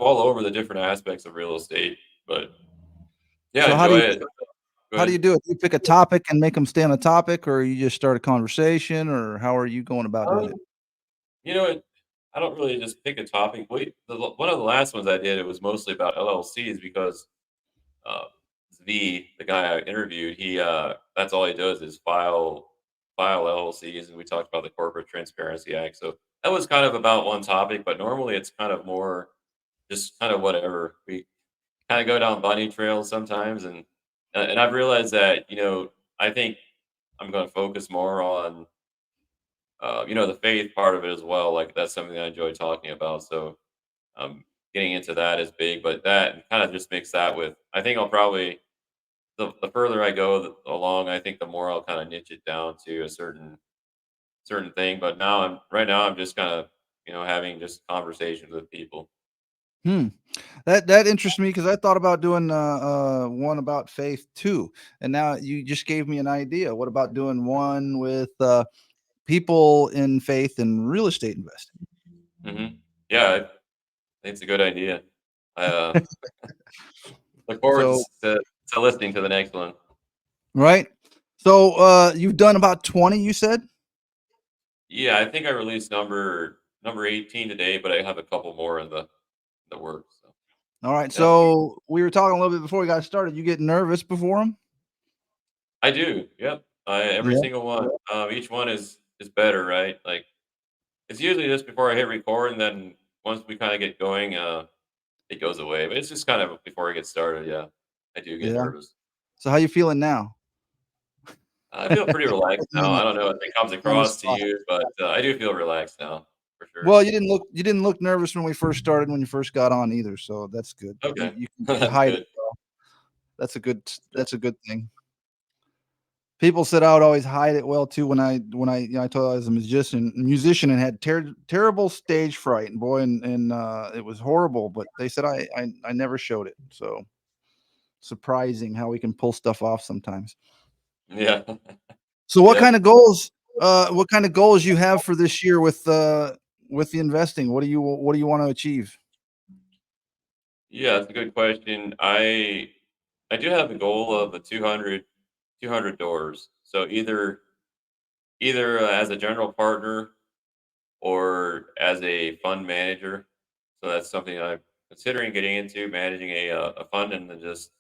all over the different aspects of real estate. But yeah, I So enjoy it. Go how do ahead. you do it? Do you pick a topic and make them stay on the topic, or you just start a conversation, or how are you going about doing it? Um, you know, I don't really just pick a topic. One of the last ones I did, it was mostly about LLCs because uh, the guy I interviewed, he that's all he does is file LLCs, and we talked about the Corporate Transparency Act. So that was kind of about one topic, but normally it's kind of more just kind of whatever. We kind of go down bunny trails sometimes, and I've realized that I think I'm going to focus more on the faith part of it as well. Like that's something I enjoy talking about. So getting into that is big, but that kind of just mix that with. I think I'll probably the further I go along, I think the more I'll kind of niche it down to a certain thing. But right now I'm just kind of having just conversations with people. Hmm. That interests me because I thought about doing one about faith too, and now you just gave me an idea. What about doing one with people in faith and real estate investing? Yeah, I think it's a good idea. I look forward So to listening to the next one. right. So you've done about 20, you said. Yeah, I think I released number 18 today, but I have a couple more in the works. So All right. yeah, So we were talking a little bit before we got started. You get nervous before them? I do. Yep, every Yeah. single one. Each one is better, right? Like it's usually just before I hit record, and then once we kind of get going, it goes away. But it's just kind of before I get started. Yeah, I do get Yeah. nervous. So how you feeling now? I feel pretty relaxed Putting you now. I don't know if it comes on the across to spot. you, but I do feel relaxed now for sure. Well, you didn't look nervous when we first started when you first got on either, so that's good. You Okay, you you that's hide it. good. That's a good thing. People said I would always hide it well too when I told I was a musician and had terrible stage fright and boy and it was horrible, but they said I never showed it. So surprising how we can pull stuff off sometimes. Yeah, So yep. what kind of goals you have for this year with the investing? What do you want to achieve? Yeah, that's a good question. I do have a goal of a 200 doors. So either as a general partner or as a fund manager. So that's something I'm considering getting into, managing a fund, and then just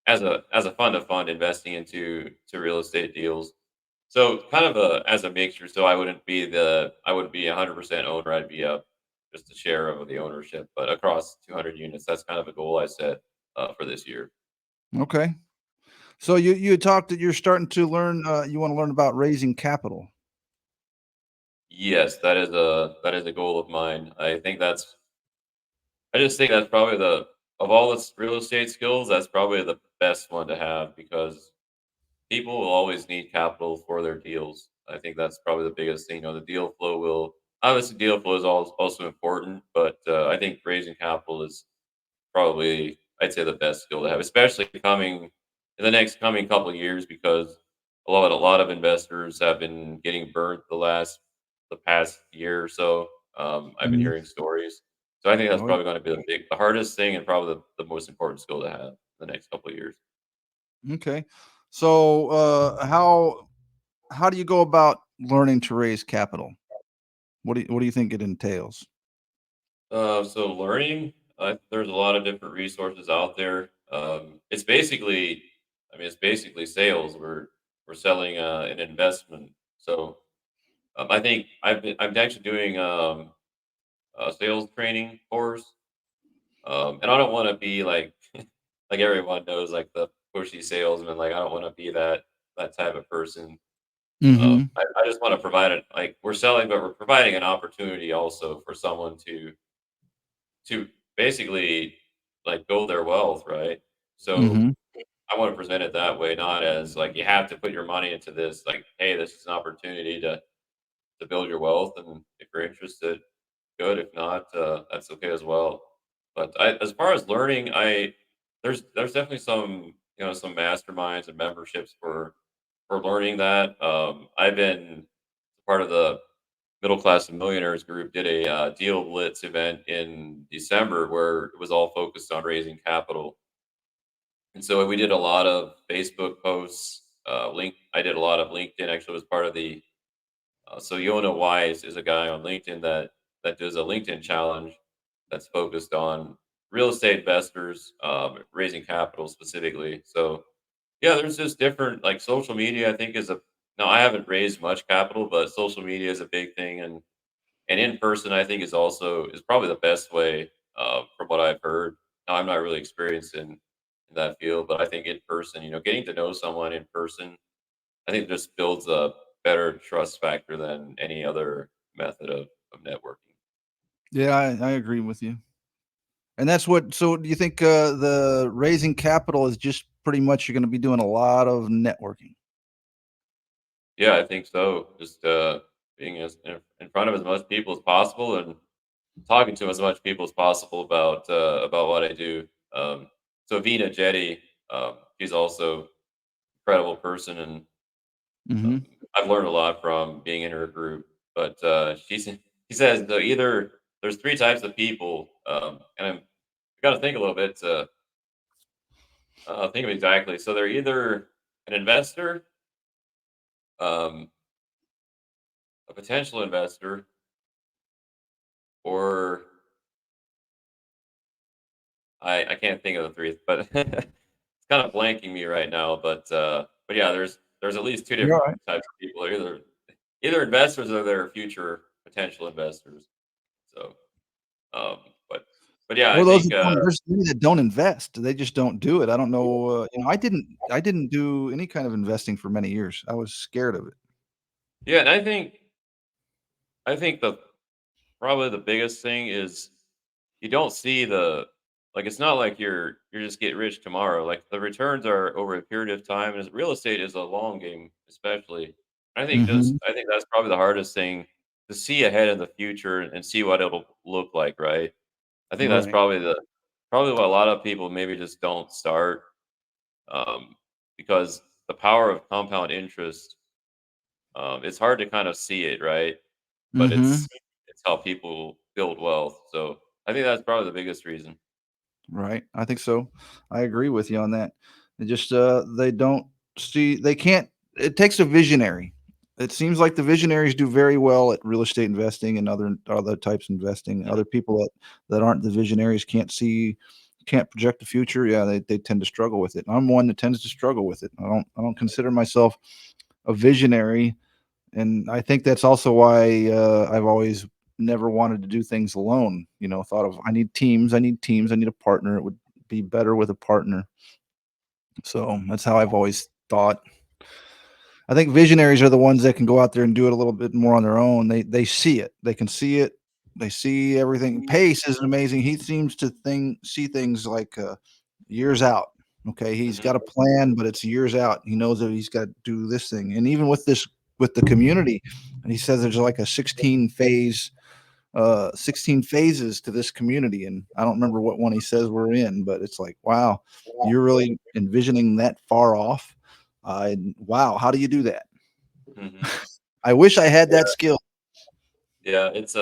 as a fund of fund investing into real estate deals. So kind of as a mixture. So I wouldn't be 100% owner. I'd be just a share of the ownership, but across 200 units. That's kind of a goal I set for this year. Okay. So you had talked that you're starting to learn you want to learn about raising capital. Yes, that is a goal of mine. I just think that's probably the of all the real estate skills, that's probably the best one to have because people will always need capital for their deals. I think that's probably the biggest thing. The deal flow will obviously deal flow is also important, but I think raising capital is probably I'd say the best skill to have, especially coming in the next coming couple of years because a lot of investors have been getting burnt the past year or so. I've been Mhm. hearing stories, so I think that's Oh, probably going to be the hardest thing and probably the most important skill to have the next couple of years. yeah. Okay. So how do you go about learning to raise capital? What do you think it entails? So learning, there's a lot of different resources out there. It's basically sales. We're selling an investment. So I think I'm actually doing a sales training course, and I don't want to be like like everyone knows like the pushy salesman. Like I don't want to be that type of person. Mhm. I just want to provide it like we're selling, but we're providing an opportunity also for someone to basically like build their wealth, right? So Mhm. I want to present it that way, not as like you have to put your money into this. Like, hey, this is an opportunity to build your wealth, and if you're interested, good. If not, that's okay as well. But as far as learning, there's definitely some some masterminds and memberships for learning that. I've been part of the middle class and millionaires group did a deal blitz event in December where it was all focused on raising capital, and so we did a lot of Facebook posts. I did a lot of LinkedIn. Actually, was part of the so Yona Wise is a guy on LinkedIn that does a LinkedIn challenge that's focused on real estate investors raising capital specifically. So yeah, there's just different like social media. I think is a no. I haven't raised much capital, but social media is a big thing, and in person I think is probably the best way from what I've heard. Now I'm not really experienced in that field, but I think in person, getting to know someone in person I think this builds a better trust factor than any other method of networking. Yeah, I agree with you. And that's what. So, do you think the raising capital is just pretty much you're going to be doing a lot of networking? Yeah, I think so. Just being in front of as much people as possible and talking to as much people as possible about what I do. So Vina Jetty, she's also an incredible person, and um, Hmm. I've learned a lot from being in her group. But she says that either there's three types of people, and I got to think a little bit to think of exactly. So they're either an investor, um, a potential investor, or I can't think of the three, but it's kind of blanking me right now. But yeah, there's at least two You're all different right. types of people. They're either investors or they're future potential investors. So um, but but yeah, I Or those think that don't, there's many that don't invest. They just don't do it. I don't know. I didn't do any kind of investing for many years. I was scared of it. yeah, and I think the probably the biggest thing is you don't see the like it's not like you're just get rich tomorrow. Like the returns are over a period of time, and real estate is a long game, especially. Hmm. I think that's probably the hardest thing to see ahead in the future and see what it'll look like, right? I think that's Right. probably what a lot of people maybe just don't start because the power of compound interest, it's hard to kind of see it, right? But Hmm. it's how people build wealth. So I think that's probably the biggest reason. Right. I think so. I agree with you on that. They just they don't see they can't it takes a visionary. It seems like the visionaries do very well at real estate investing and other types of investing. Mhm, Other people that aren't the visionaries can't project the future. Yeah, they tend to struggle with it. I'm one that tends to struggle with it. I don't consider myself a visionary, and I think that's also why I've always never wanted to do things alone. Thought of I need a partner. It would be better with a partner. So that's how I've always thought. I think visionaries are the ones that can go out there and do it a little bit more on their own. They see it. They can see it. They see everything. Pace is amazing. He seems to see things like years out. Okay, he's mhm, got a plan, but it's years out. He knows that he's got to do this thing. And even with the community, and he says there's like a 16 phases to this community, and I don't remember what one he says we're in, but it's like, wow, you're really envisioning that far off. Wow, how do you do that? mhm. I wish I had that Yeah, skill. yeah, it's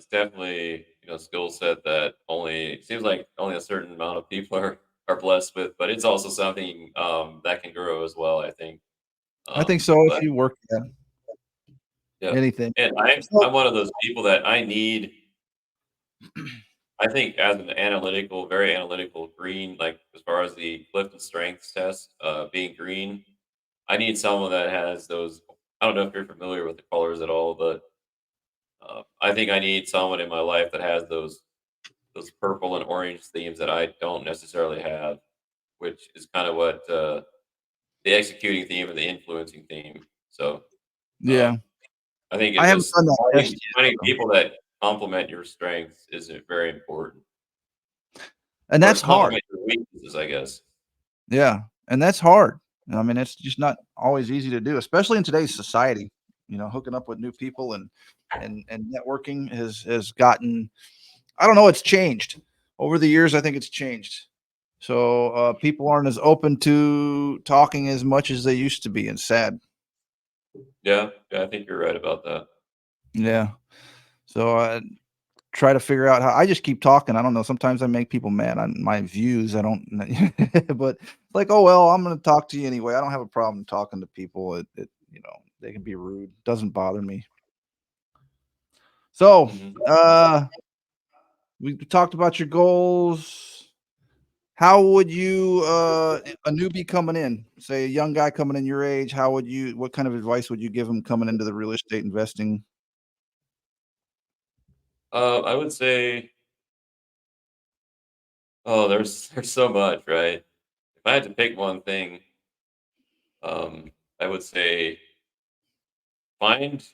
definitely a skill set that only it seems like only a certain amount of people are blessed with, but it's also something that can grow as well. I think. I think so. If But you work at yeah, anything, and so I'm one of those people that I need. I think as an analytical, very analytical green, like as far as the Clifton Strengths test, being green, I need someone that has those. I don't know if you're familiar with the colors at all, but I think I need someone in my life that has those purple and orange themes that I don't necessarily have, which is kind of what the executing theme and the influencing theme. So yeah, um, I think I it haven't just done that test finding yet, people that complement your strengths is very important, and or that's hard. complement your weaknesses, I guess. Yeah, and that's hard. I mean, it's just not always easy to do, especially in today's society. Hooking up with new people and networking has gotten. I don't know. It's changed over the years. I think it's changed. So people aren't as open to talking as much as they used to be, and sad. Yeah, yeah, I think you're right about that. Yeah. So I try to figure out how I just keep talking. I don't know. Sometimes I make people mad on my views. I don't, but like, oh well, I'm going to talk to you anyway. I don't have a problem talking to people. They can be rude. Doesn't bother me. So, Mhm. we talked about your goals. How would you, a newbie coming in, say a young guy coming in your age, what kind of advice would you give him coming into the real estate investing? I would say, oh, there's so much, right? If I had to pick one thing, I would say find.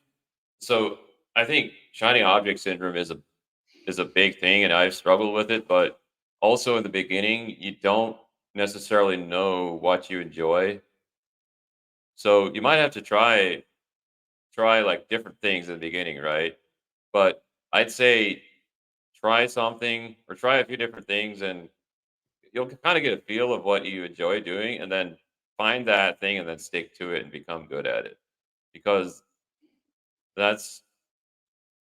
So I think shiny object syndrome is a big thing, and I've struggled with it. But also in the beginning, you don't necessarily know what you enjoy, so you might have to try like different things in the beginning, right? But I'd say try something or try a few different things, and you'll kind of get a feel of what you enjoy doing, and then find that thing and then stick to it and become good at it, because that's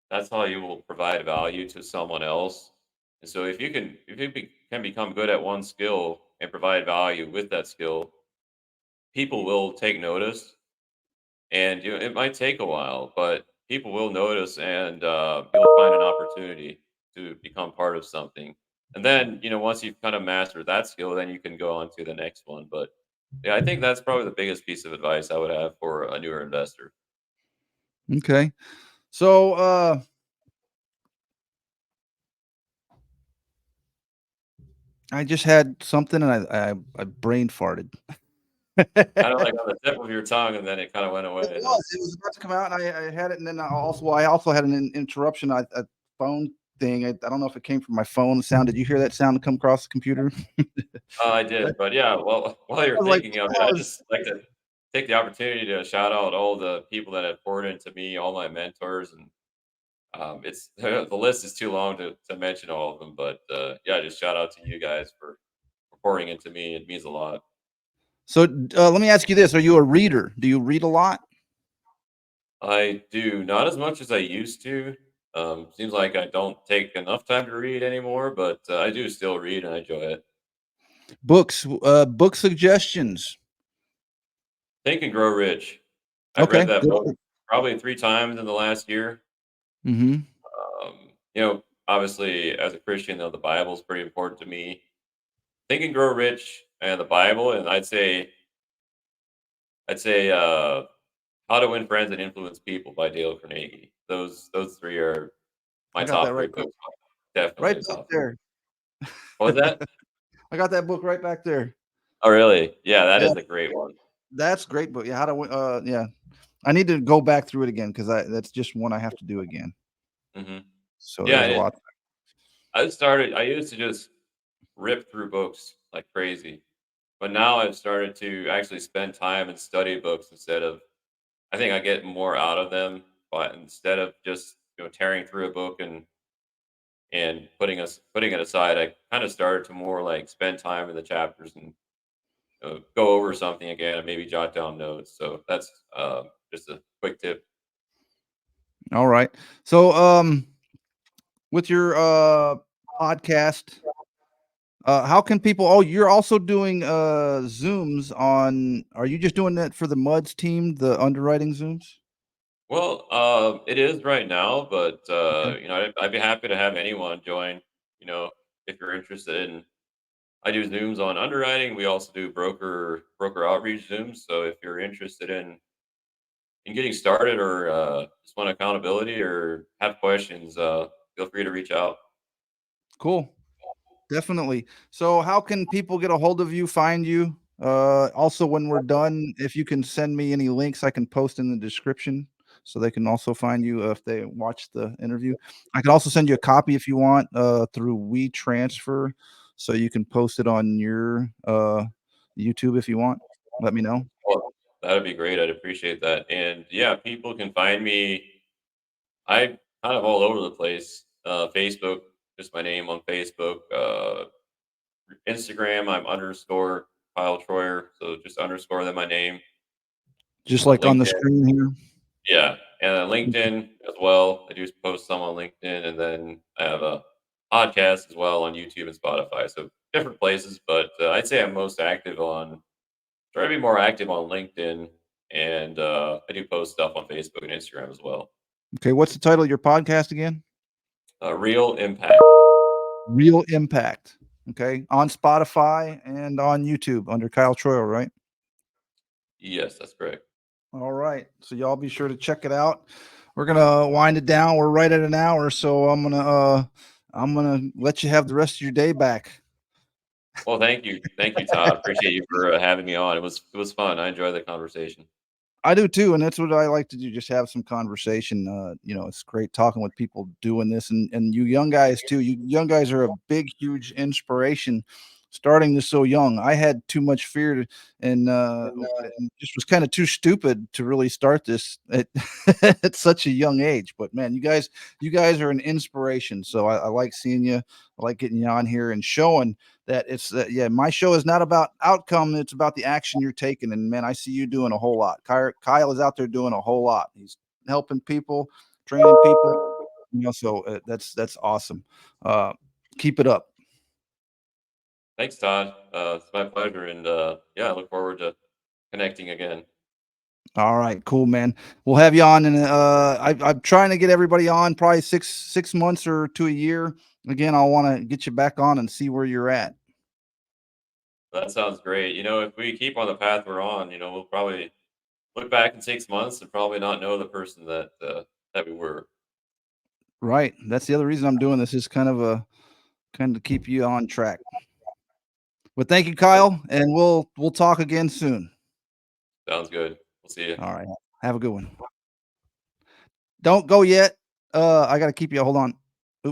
that's how you will provide value to someone else. And so if you can become good at one skill and provide value with that skill, people will take notice. And it might take a while, but people will notice, and you'll find an opportunity to become part of something. And then, once you've kind of mastered that skill, then you can go on to the next one. But yeah, I think that's probably the biggest piece of advice I would have for a newer investor. Okay. So, I just had something and I brain farted. Kind of like on the tip of your tongue, and then it kind of went away, huh? It was about to come out, and I had it, and then I also had an interruption, a phone thing. I don't know if it came from my phone sound. Did you hear that sound come across the computer? I did, but yeah, well, while you're I was like, thinking of it, I pause. just like to take the opportunity to shout out all the people that have poured into me, all my mentors, and it's the list is too long to mention all of them, but yeah, just shout out to you guys for pouring into me. It means a lot. So, let me ask you this: Are you a reader? Do you read a lot? I do not as much as I used to. Seems like I don't take enough time to read anymore, but I do still read and I enjoy it. Book suggestions. Think and Grow Rich. I've read Okay. that book probably 3 times in the last year. Mm-hmm. Obviously, as a Christian, though, the Bible is pretty important to me. Think and Grow Rich and the Bible, and I'd say How to Win Friends and Influence People by Dale Carnegie. Those three are my I got that top three right books. Definitely right the back top 3. there. What was that? I got that book right back there. Oh, really? Yeah, that Yeah, is a great one. that's great book. Yeah, yeah. I need to go back through it again because I that's just one I have to do again. Mhm. So Yeah, there's a and lot. I used to just rip through books like crazy, but now I've started to actually spend time and study books instead of I think I get more out of them, but instead of just, tearing through a book and putting it aside, I kinda started to more, like, spend time in the chapters and, go over something again and maybe jot down notes. So that's, just a quick tip. All right. So, with your podcast, how can people? Oh, you're also doing Zooms on. Are you just doing that for the Muds team, the underwriting Zooms? Well, it is right now, but, Okay. I'd be happy to have anyone join, you know, if you're interested in I do Zooms on underwriting. We also do broker outreach Zooms. So if you're interested in getting started or just want accountability or have questions, feel free to reach out. Cool. Definitely. So how can people get a hold of you, find you? Also, when we're done, if you can send me any links, I can post in the description so they can also find you if they watch the interview. I can also send you a copy if you want through WeTransfer, so you can post it on your YouTube if you want. Let me know. Well, that'd be great. I'd appreciate that. And yeah, people can find me. I'm kind of all over the place. Facebook, just my name on Facebook. Instagram, I'm underscore Kyle Troyer, so just underscore then my name. Just like on the LinkedIn, screen here. yeah, and then LinkedIn as well. I do post some on LinkedIn, and then I have a podcast as well on YouTube and Spotify. So different places, but I'd say I'm most active on. Try to be more active on LinkedIn, and I do post stuff on Facebook and Instagram as well. Okay, what's the title of your podcast again? Real impact. Real Impact. Okay, on Spotify and on YouTube under Kyle Troyer, right? Yes, that's correct. All right. So y'all be sure to check it out. We're gonna wind it down. We're right at an hour, so I'm gonna let you have the rest of your day back. Well, thank you, Todd. Appreciate you for having me on. It was fun. I enjoyed the conversation. I do too, and that's what I like to do. Just have some conversation. It's great talking with people doing this, and you young guys too. You young guys are a big, huge inspiration. Starting this so young, I had too much fear and just was kind of too stupid to really start this at, at such a young age. But man, you guys are an inspiration. So I like seeing you. I like getting you on here and showing that it's yeah, my show is not about outcome, it's about the action you're taking. And man, I see you doing a whole lot. Kyle is out there doing a whole lot. He's helping people, training people, so that's awesome. uh Keep it up. Thanks, Todd. It's my pleasure, and yeah, I look forward to connecting again. All right, cool, man. We'll have you on, and I'm trying to get everybody on probably six months or to a year. Again, I'll want to get you back on and see where you're at. That sounds great. If we keep on the path we're on, we'll probably look back in 6 months and probably not know the person that we were. Right, that's the other reason I'm doing this, is kind of keep you on track. But thank you, Well, Kyle, and we'll talk again soon. sounds good. We'll see you. All right. Have a good one. Don't go yet. I got to keep you. Hold on.